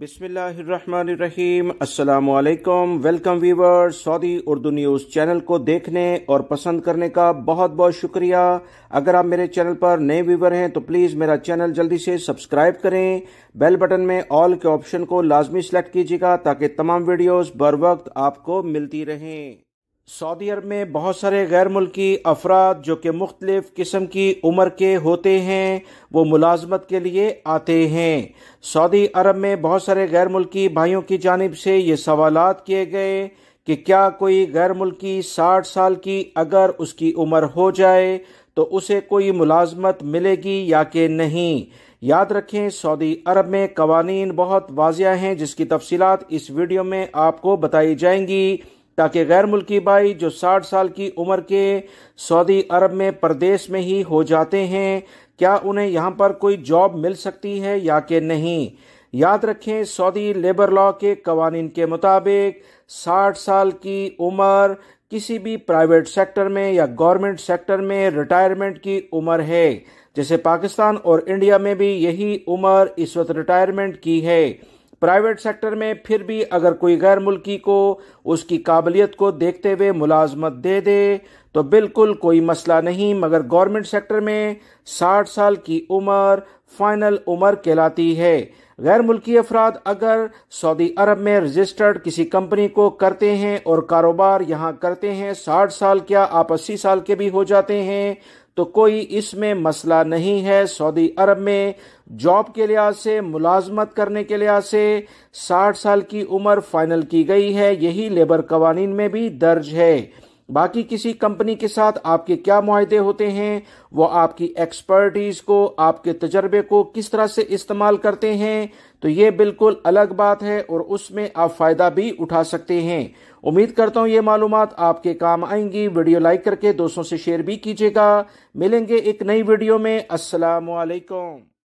बिस्मिल्लाहिर्रहमानिर्रहीम। अस्सलामु अलैकुम। Welcome viewers. Saudi Urdu news channel को देखने और पसंद करने का बहुत बहुत शुक्रिया। अगर आप मेरे चैनल पर नए व्यूअर हैं तो प्लीज़ मेरा चैनल जल्दी से सब्सक्राइब करें। बेल बटन में ऑल के ऑप्शन को लाजमी सेलेक्ट कीजिएगा ताकि तमाम वीडियोस बर वक्त आपको मिलती रहें। सऊदी अरब में बहुत सारे गैर मुल्की अफराद जो कि मुख्तलिफ किस्म की उम्र के होते हैं वो मुलाजमत के लिए आते हैं। सऊदी अरब में बहुत सारे गैर मुल्की भाइयों की जानिब से ये सवालात किए गए कि क्या कोई गैर मुल्की 60 साल की अगर उसकी उम्र हो जाए तो उसे कोई मुलाजमत मिलेगी या कि नहीं। याद रखें, सऊदी अरब में कवानीन बहुत वाज़िया हैं जिसकी तफसीलात इस वीडियो में आपको बताई जाएंगी ताकि गैर मुल्की भाई जो 60 साल की उम्र के सऊदी अरब में परदेश में ही हो जाते हैं क्या उन्हें यहाँ पर कोई जॉब मिल सकती है या कि नहीं। याद रखें, सऊदी लेबर लॉ के कवानीन के मुताबिक 60 साल की उम्र किसी भी प्राइवेट सेक्टर में या गवर्नमेंट सेक्टर में रिटायरमेंट की उम्र है। जैसे पाकिस्तान और इंडिया में भी यही उम्र इस वक्त रिटायरमेंट की है। प्राइवेट सेक्टर में फिर भी अगर कोई गैर मुल्की को उसकी काबिलियत को देखते हुए मुलाजमत दे दे तो बिल्कुल कोई मसला नहीं, मगर गवर्नमेंट सेक्टर में 60 साल की उम्र फाइनल उम्र कहलाती है। गैर मुल्की अफराद अगर सऊदी अरब में रजिस्टर्ड किसी कंपनी को करते हैं और कारोबार यहाँ करते हैं, 60 साल क्या आप 80 साल के भी हो जाते हैं तो कोई इसमें मसला नहीं है। सऊदी अरब में जॉब के लिहाज से, मुलाजमत करने के लिहाज से 60 साल की उम्र फाइनल की गई है। यही लेबर कवानीन में भी दर्ज है। बाकी किसी कंपनी के साथ आपके क्या मुआहदे होते हैं, वो आपकी एक्सपर्टीज को, आपके तजर्बे को किस तरह से इस्तेमाल करते हैं तो ये बिल्कुल अलग बात है और उसमें आप फायदा भी उठा सकते हैं। उम्मीद करता हूँ ये मालूमात आपके काम आएंगी। वीडियो लाइक करके दोस्तों से शेयर भी कीजिएगा। मिलेंगे एक नई वीडियो में। अस्सलामु अलैकुम।